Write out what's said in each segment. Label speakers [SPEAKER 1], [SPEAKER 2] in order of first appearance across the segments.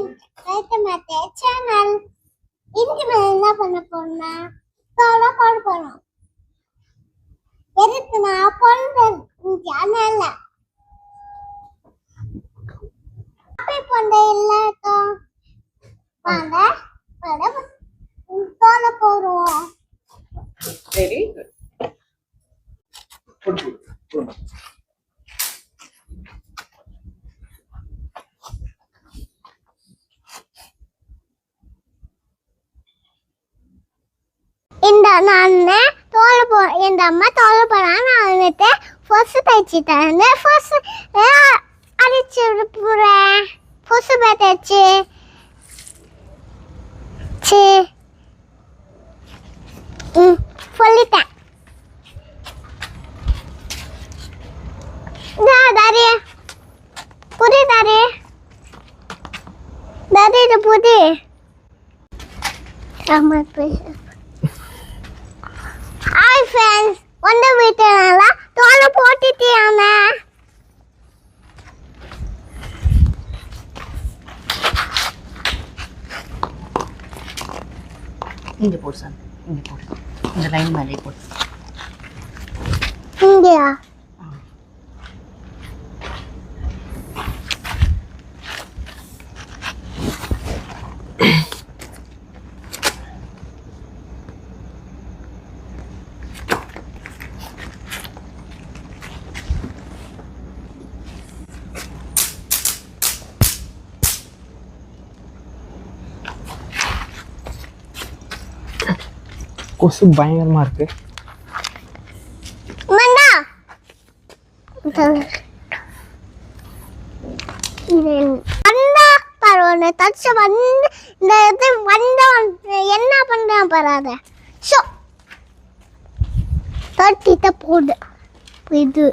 [SPEAKER 1] Welcome to my channel. இன்னைக்கு நான் என்ன பண்ண போறேன்னா தோலை போட போறோம். எதுக்கு நான் போடுறேன் சேனல்ல அப்படி போட எல்லாரும் வாங்க தோலை போடுவோம்.
[SPEAKER 2] சரி
[SPEAKER 1] இந்த நான் இந்த அம்மா தோலை போறான். நான் வந்துட்டு ஃபர்ஸ்ட் தைச்சிட்டேன். ஃபர்ஸ்ட் அடிச்சு போறேன். ஃபர்ஸ்ட் தைச்சு சொல்லிட்டேன். தாரி புதி தாரி தாரி இது புதி ஆமா ஹாய் ஃப்ரெண்ட்ஸ் வந்த வீட்டுல தோலை போட்டுட்டியாங்க.
[SPEAKER 2] இங்க போடு சார், இங்க போடு, இந்த லைன் மேலே போடு.
[SPEAKER 1] இங்கயா?
[SPEAKER 3] கொசு பயங்கரமா இருக்கு.
[SPEAKER 1] என்ன பண்றேன் பராத தட்டிட்ட போடு இது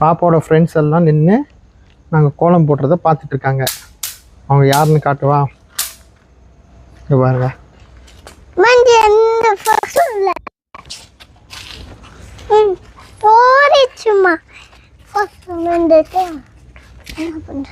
[SPEAKER 3] பாப்பாவோட ஃப்ரெண்ட்ஸ் எல்லாம் நின்று நாங்கள் கோலம் போடுறத பார்த்துட்டு இருக்காங்க. அவங்க யாருன்னு காட்டுவா? இங்க பாருங்க.
[SPEAKER 1] மஞ்ச இந்த ஃபஸ்ட்ல போடி சும்மா ஃபஸ்ட் வந்துட்டு என்ன பண்ற?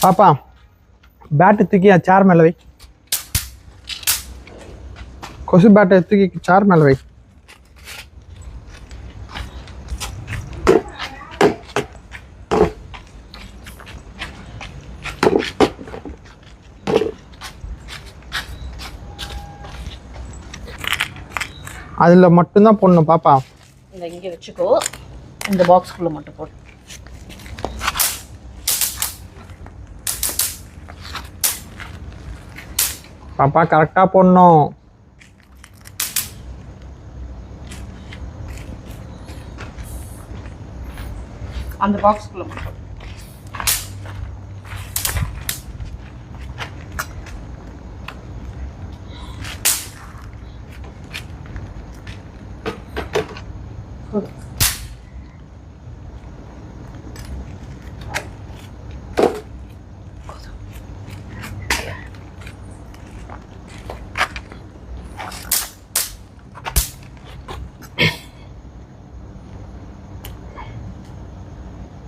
[SPEAKER 3] பாப்பா பேட்டை தூக்கி சேர் மேலே வை. கொசு பேட்டை தூக்கி சேர் மேலே வை. அதில் மட்டும்தான் போடணும் பாப்பா.
[SPEAKER 2] இந்த இங்கே வச்சுக்கோ, இந்த பாக்ஸ்குள்ளே மட்டும் போடு.
[SPEAKER 3] பாப்பா கரெக்டாக போடணும்.
[SPEAKER 2] அந்த பாக்ஸ்குள்ளே மட்டும்.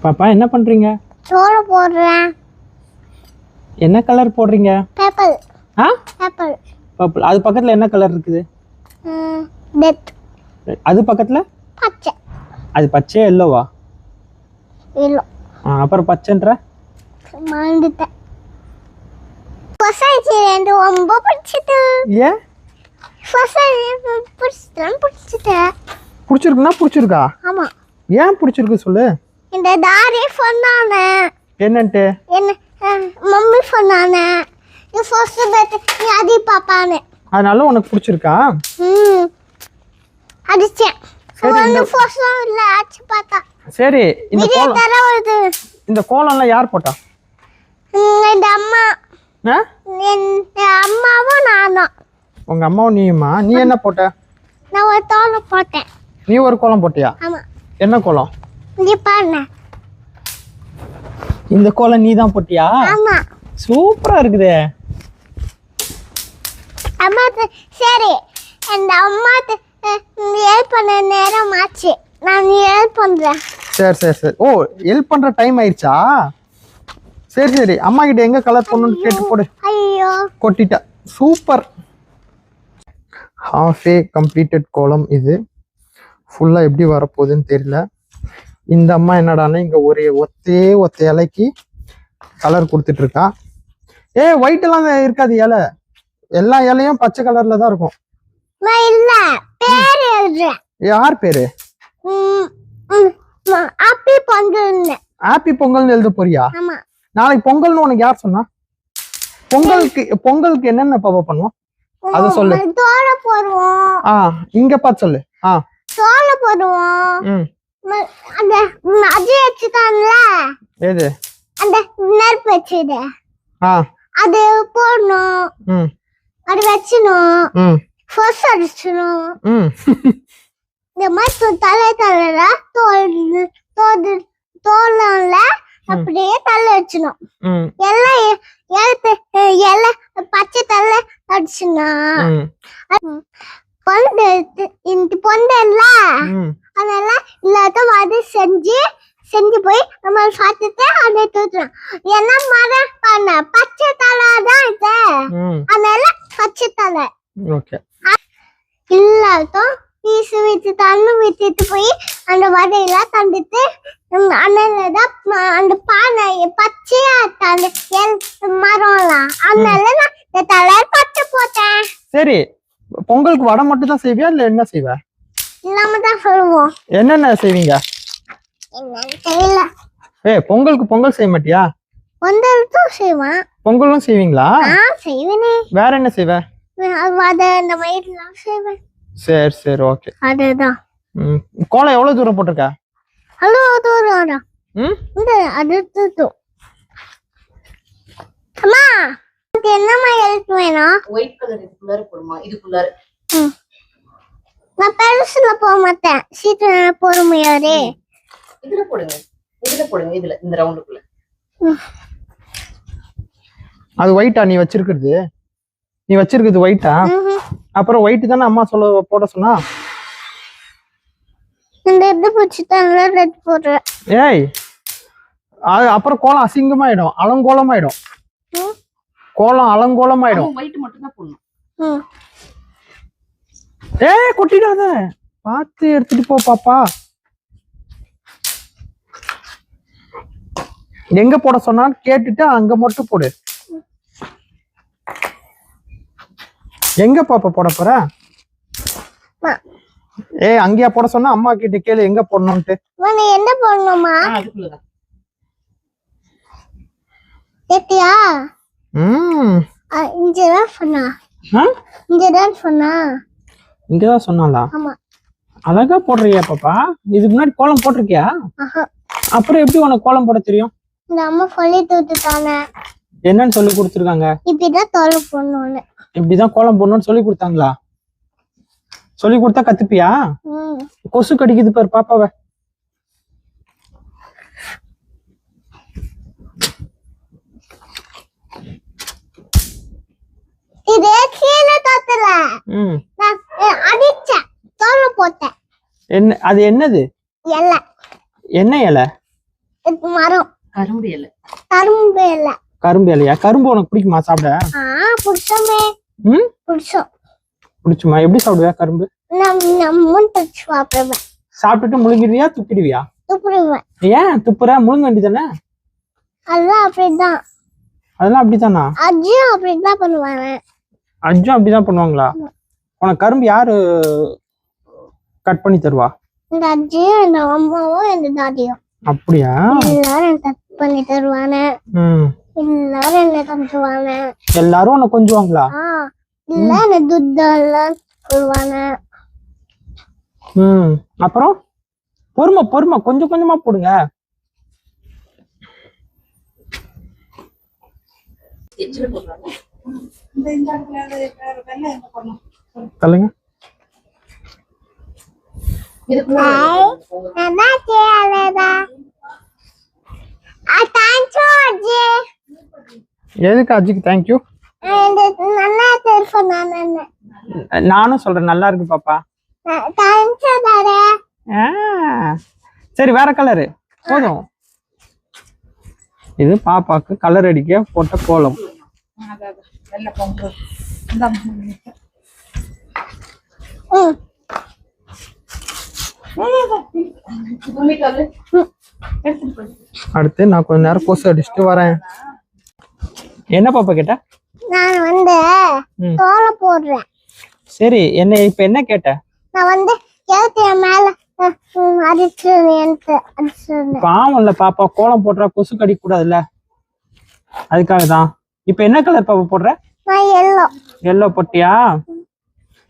[SPEAKER 3] பாப்பா என்ன பண்றீங்க?
[SPEAKER 1] தோலை போடுறேன்.
[SPEAKER 3] என்ன கலர் போடுறீங்க?
[SPEAKER 1] பர்பிள்.
[SPEAKER 3] ஆ
[SPEAKER 1] பர்பிள்.
[SPEAKER 3] பர்பிள். அது பக்கத்துல என்ன கலர் இருக்குது?
[SPEAKER 1] ரெட்.
[SPEAKER 3] அது பக்கத்துல
[SPEAKER 1] பச்சை.
[SPEAKER 3] அது பச்சை எல்லோவா?
[SPEAKER 1] எல்லோ.
[SPEAKER 3] அப்புறம் பச்சைன்ற
[SPEAKER 1] மறந்துட்டேன். கொசாச்சி ரெண்டு ரொம்ப பிடிச்சிட்டு.
[SPEAKER 3] ஏன்?
[SPEAKER 1] பிடிச்சிட்டு.
[SPEAKER 3] பிடிச்சிருக்குன்னா பிடிச்சிருக்கா?
[SPEAKER 1] ஆமா.
[SPEAKER 3] ஏன் பிடிச்சிருக்கு சொல்லு.
[SPEAKER 1] இந்த தாரி சொன்னானே.
[SPEAKER 3] என்னன்ட்டு?
[SPEAKER 1] என்ன மம்மி சொன்னானே நீ ஃபர்ஸ்ட் பேட் நீ அடி பாப்பானே.
[SPEAKER 3] அதனால உனக்கு பிடிச்சிருக்கா?
[SPEAKER 1] அடிச்சேன். வந்து ஃபர்ஸ்ட் இல்ல அடிச்சு பார்த்தா.
[SPEAKER 3] சரி இந்த கோலம்
[SPEAKER 1] தர வருது.
[SPEAKER 3] இந்த கோலம்லாம் யார் போட்டா?
[SPEAKER 1] இந்த அம்மா.
[SPEAKER 3] ஆ?
[SPEAKER 1] இந்த அம்மாவும் நானும்.
[SPEAKER 3] உங்க அம்மாவும் நீயுமா? நீ என்ன போட்ட?
[SPEAKER 1] நான் ஒரு தோலை போட்டேன்.
[SPEAKER 3] நீ ஒரு கோலம் போட்டியா?
[SPEAKER 1] ஆமா.
[SPEAKER 3] என்ன கோலம்?
[SPEAKER 1] இங்க பாருங்க.
[SPEAKER 3] இந்த கோலம் நீ தான் போட்டியா?
[SPEAKER 1] ஆமா.
[SPEAKER 3] சூப்பரா இருக்குதே.
[SPEAKER 1] அம்மா சரி, அந்த அம்மா ஹெல்ப் பண்ண நேரம் ஆச்சு, நான் ஹெல்ப் பண்றேன்.
[SPEAKER 3] சரி சரி சரி. ஓ, ஹெல்ப் பண்ற டைம் ஆயிடுச்சா? சரி சரி, அம்மா கிட்ட எங்க கலர் பண்ணணும்னு கேட்டு போடு.
[SPEAKER 1] ஐயோ,
[SPEAKER 3] கொட்டிட்ட. சூப்பர். ஹாஃப் ஏ கம்ப்ளீட்டட் கோலம் இது. ஃபுல்லா எப்படி வரப்போகுதுன்னு தெரியல. இந்த அம்மா என்னடான்னா இங்க ஒரு ஒத்த இலைக்கு கலர் கொடுத்துட்டு இருக்கா. ஒயிட் எல்லாம் இருக்காது இலை, எல்லா இலையும் பச்சை கலர்ல தான் இருக்கும்.
[SPEAKER 1] நான் இல்ல பேர் எழுதுறேன்.
[SPEAKER 3] யார் பேரு?
[SPEAKER 1] ஹாப்பி பொங்கல்.
[SPEAKER 3] ஹாப்பி பொங்கல்னு எழுத போறியா?
[SPEAKER 1] ஆமா.
[SPEAKER 3] நாளைக்கு பொங்கல்னு உனக்கு யார் சொன்னா? பொங்கலுக்கு என்னென்ன பாப்பா பண்ணுவோம் அத சொல்லு.
[SPEAKER 1] தோலை போடுவோம்.
[SPEAKER 3] இங்க பாத்து சொல்லு.
[SPEAKER 1] தோலை போடுவோம். அந்த அஜய் வச்சுட்டான்ல,
[SPEAKER 3] ஏது
[SPEAKER 1] அந்த நெருப்பு வச்சுது, அது போடணும். அது வச்சிடணும். ஃபர்ஸ்ட் அடிச்சிடணும். இந்த மாதிரி தலையில தோல்ல அப்படியே தலை வச்சிடணும். எல்லாம் பச்சை தலை அடிச்சுனா பொண்டல்ல, அதெல்லாம் எல்லாத்தையும் வந்து செஞ்சு போய் நம்ம பார்த்துட்டு அதை தூத்துறோம். என்ன மரம் பண்ண பச்சை தலை தான் இது, அதனால பச்சை தலை எல்லாத்தையும் வீசு விட்டு தண்ணி விட்டுட்டு போய் அந்த வடையெல்லாம் தந்துட்டு அந்த பானை பச்சையா தந்து மரம்லாம், அதனால நான் இந்த தலை பச்சை போட்டேன்.
[SPEAKER 3] சரி, பொங்கலுக்கு வடை மட்டும் தான் செய்வியா இல்ல என்ன செய்வ?
[SPEAKER 1] இல்லாம தான் சொல்லுவோம்.
[SPEAKER 3] என்னென்ன செய்வீங்க?
[SPEAKER 1] என்னன்னு தெரியல.
[SPEAKER 3] பொங்கலுக்கு பொங்கல் செய்ய மாட்டியா?
[SPEAKER 1] பொங்கலும் செய்வேன்.
[SPEAKER 3] பொங்கலும் செய்வீங்களா?
[SPEAKER 1] செய்வேனே.
[SPEAKER 3] வேற என்ன செய்வ?
[SPEAKER 1] வடை இந்த மாதிரிலாம் செய்வேன்.
[SPEAKER 3] சரி சரி, ஓகே.
[SPEAKER 1] அதுதான்.
[SPEAKER 3] கோலம் எவ்வளவு தூரம் போட்டிருக்க?
[SPEAKER 1] ஹலோ தூரம். அது தூத்து. அம்மா, என்னம்மா ஹெல்ப் வேணும்?
[SPEAKER 2] ஒயிட் கலர் இதுக்குள்ளார போடுமா? இதுக்குள்ளார.
[SPEAKER 1] நான் பெருசுல போக மாட்டேன், சீக்கிர போட முடியாது.
[SPEAKER 2] இதுல போடுங்க, இதுல இந்த ரவுண்டுக்குள்ள.
[SPEAKER 3] அது ஒயிட்டா நீ வச்சிருக்கிறது? நீ வச்சிருக்கிறது ஒயிட்டா? அப்புறம் ஒயிட் தானே அம்மா சொல்ல போட சொன்னா.
[SPEAKER 1] இந்த இது பிடிச்சிட்டாங்க ரெட் போடுறேன்.
[SPEAKER 3] அப்புறம் கோலம் அசிங்கமாயிடும், அலங்கோலமாயிடும். கோலம் அலங்கோலமாயிடும்.
[SPEAKER 2] ஒயிட் மட்டும் தான் போடணும்.
[SPEAKER 3] கொட்டிடாத, பார்த்து எடுத்துட்டு போ பாப்பா. எங்க போட சொன்னான்னு கேட்டுட்டு அங்க மட்டும் போடு. எங்க பாப்பா போட போற? அங்கேயா போட சொன்னா? அம்மா கிட்ட கேளு எங்க போடணும்ட்டு.
[SPEAKER 1] என்ன போடணுமா?
[SPEAKER 2] அதுக்குள்ளதான்.
[SPEAKER 1] கேட்டியா? இங்கதான் சொன்னா.
[SPEAKER 3] இங்கதான் சொன்னாலா?
[SPEAKER 1] ஆமா.
[SPEAKER 3] அழகா போடுறியா பாப்பா? இதுக்கு முன்னாடி கோலம் போட்டிருக்கியா? அப்புறம் எப்படி உனக்கு கோலம் போட தெரியும்?
[SPEAKER 1] இந்த அம்மா சொல்லி தூத்துட்டானே.
[SPEAKER 3] என்னன்னு சொல்லி கொடுத்துருக்காங்க?
[SPEAKER 1] இப்படிதான் கோலம் போடணும்னு.
[SPEAKER 3] இப்படிதான் கோலம் போடணும்னு சொல்லி கொடுத்தாங்களா? சொல்லி கொடுத்தா கத்துப்பியா? கொசு கடிக்குது பாரு பாப்பாவை.
[SPEAKER 1] இதே கீழே தோத்தல. அடிச்சேன், தோலை போட்டேன்.
[SPEAKER 3] என்ன அது? என்னது
[SPEAKER 1] இலை? என்ன
[SPEAKER 3] இலை?
[SPEAKER 1] மரம்.
[SPEAKER 2] கரும்பு இலை.
[SPEAKER 1] கரும்பு இலை.
[SPEAKER 3] கரும்பு இலையா? கரும்பு உனக்கு பிடிக்குமா சாப்பிட?
[SPEAKER 1] பிடிச்சோமே. பிடிச்சோம்.
[SPEAKER 3] பிடிச்சுமா? எப்படி சாப்பிடுவா கரும்பு? சாப்பிட்டுட்டு முழுங்கிடுவியா துப்பிடுவியா?
[SPEAKER 1] துப்பிடுவேன்.
[SPEAKER 3] ஏன் துப்புற? முழுங்க வேண்டியதானே?
[SPEAKER 1] அதெல்லாம் அப்படிதான்.
[SPEAKER 3] அதெல்லாம் அப்படித்தானா?
[SPEAKER 1] அஜ்ஜும் அப்படிதான் பண்ணுவாங்க.
[SPEAKER 3] அஜ்ஜும் அப்படிதான் பண்ணுவாங்களா? உனக்கு கரும்பு யாரு கட் பண்ணி தருவா?
[SPEAKER 1] இந்த அஜ்ஜியும் எங்க அம்மாவும் எங்க தாடியும்.
[SPEAKER 3] அப்படியா?
[SPEAKER 1] எல்லாரும் கட் பண்ணி தருவாங்க. எல்லாரும் என்ன கொஞ்சுவாங்க.
[SPEAKER 3] எல்லாரும் உன்னை கொஞ்சுவாங்களா?
[SPEAKER 1] இல்ல என்ன துட்டெல்லாம் சொல்லுவாங்க.
[SPEAKER 3] அப்புறம் பொறுமை கொஞ்சம் கொஞ்சமா போடுங்க.
[SPEAKER 2] எச்சில போடுறாங்க. இந்த
[SPEAKER 3] தள்ளுங்க.
[SPEAKER 1] நல்லா செய்யலடா. தேங்க்ஸ் அஜி.
[SPEAKER 3] எதுக்கு அஜிக்கு தேங்க்யூ?
[SPEAKER 1] நல்லா தெரியும் நான்.
[SPEAKER 3] நானும் சொல்றேன் நல்லா இருக்கு பாப்பா.
[SPEAKER 1] தேங்க்ஸ் தாரே.
[SPEAKER 3] சரி வேற கலரு போதும். இது பாப்பாக்கு கலர் அடிக்க போட்ட கோலம். அடுத்து நான் கொஞ்ச நேரம் கொசு அடிச்சுட்டு வரேன். என்ன பாப்பா கேட்ட?
[SPEAKER 1] நான் வந்து தோலை போடுறேன்.
[SPEAKER 3] சரி என்ன இப்ப என்ன கேட்ட?
[SPEAKER 1] நான் வந்து கேத்திய மேல
[SPEAKER 3] பாவம் இல்ல பாப்பா, கோலம் போடுறா கொசு கடிக்க கூடாதுல்ல, அதுக்காக தான். இப்ப என்ன கலர் பாப்பா போடுற?
[SPEAKER 1] எல்லோ.
[SPEAKER 3] எல்லோ போட்டியா?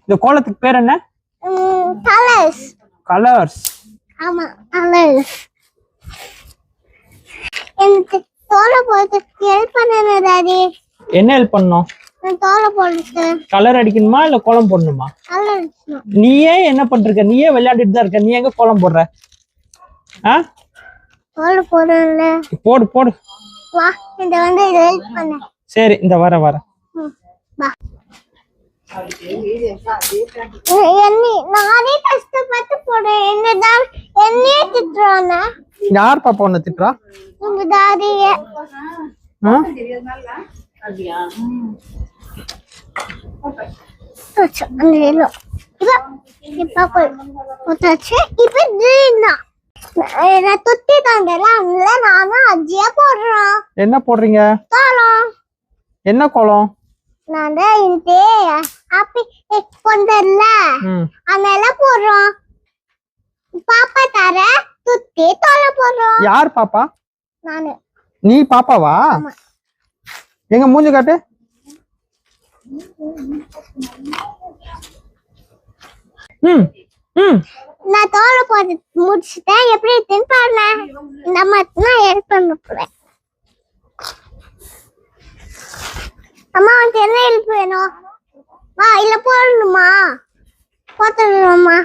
[SPEAKER 3] இந்த கோலத்துக்கு பேர் என்ன?
[SPEAKER 1] கலர்ஸ்.
[SPEAKER 3] கலர்ஸ்.
[SPEAKER 1] ஆமா கலர்ஸ். எனக்கு தோலை போட்டு ஹெல்ப் பண்ணுங்க டாடி.
[SPEAKER 3] என்ன ஹெல்ப் பண்ணணும்?
[SPEAKER 1] தோலை போடுறது.
[SPEAKER 3] கலர் அடிக்கணுமா இல்ல கோலம் போடணுமா?
[SPEAKER 1] கலர்.
[SPEAKER 3] நீயே என்ன பண்ற? நீயே விளையாடிட்டு தான் இருக்க, நீ எங்க கோலம் போடுற?
[SPEAKER 1] தோலை போடுறேன்ல.
[SPEAKER 3] போடு போடு.
[SPEAKER 1] வா இந்த வந்து ஹெல்ப் பண்ணு.
[SPEAKER 3] சரி இந்த வர வா.
[SPEAKER 1] நானே கஷ்டப்பட்டு போடுறேன். என்னதான் என்னையே திட்டுறானே.
[SPEAKER 3] யார் பாப்பா உன்னை திட்டுறா?
[SPEAKER 1] உங்க டாடியே. அந்த எல்லோ இப்ப நான் தொட்டி தாண்டல, நானும் அஜியா போடுறோம்.
[SPEAKER 3] என்ன போடுறீங்க?
[SPEAKER 1] கோலம்.
[SPEAKER 3] என்ன கோலம்?
[SPEAKER 1] நான் இந்த ஹாப்பி பொந்தல்ல அதனால போடுறோம். பாப்பா தர துத்தி தோலை போடுறோம்.
[SPEAKER 3] யார் பாப்பா?
[SPEAKER 1] நானு.
[SPEAKER 3] நீ பாப்பாவா? எங்க மூஞ்சி காட்டு.
[SPEAKER 1] நான் தோலை போட்டு முடிச்சுட்டேன். எப்படி இருக்குன்னு பாருங்க. இந்த மாதிரி நான் ஹெல்ப் பண்ண போறேன். அம்மா உனக்கு என்ன ஹெல்ப் வேணும்? இல்ல போடணுமா? போட்டுடுமா?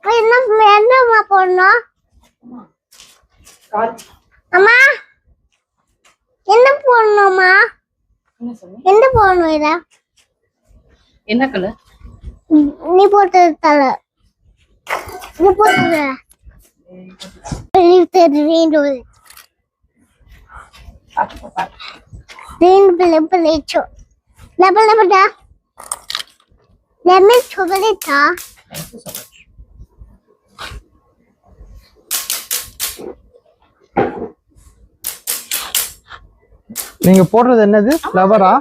[SPEAKER 1] என்னம்மா போடணும்? அம்மா என்ன போடணுமா? என்ன போடணும்? இத
[SPEAKER 2] என்ன கலர்?
[SPEAKER 1] நீ போட்டு தலை. நீ போட்டு
[SPEAKER 3] நீங்க போடுறது என்னது? ஃப்ளவரா?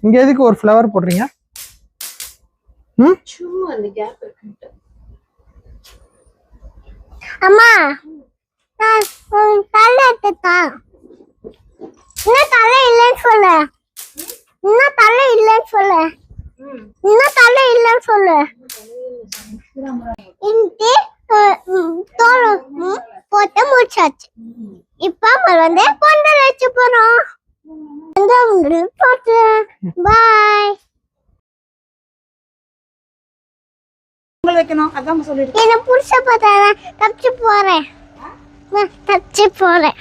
[SPEAKER 3] இங்க எதுக்கு ஒரு ஃப்ளவர் போடுறீங்க?
[SPEAKER 2] சும்மா அந்த கேப் இருக்கு.
[SPEAKER 1] அம்மா நான் தலை எடுத்துட்டா. இன்னும் தலை இல்லைன்னு சொல்லு. இன்னும் தலை இல்லைன்னு சொல்லு. இன்னும் தலை இல்லைன்னு சொல்லு. இந்த தோல் போட்டு முடிச்சாச்சு. இப்ப வந்து பொங்கல் வச்சு போறோம். போட்டு பாய்.
[SPEAKER 2] பொங்கல் வைக்கணும் அதான் சொல்லிட்டு.
[SPEAKER 1] என்ன புடிச்ச பார்த்தா தப்பிச்சு போறேன். தப்பிச்சு போறேன்.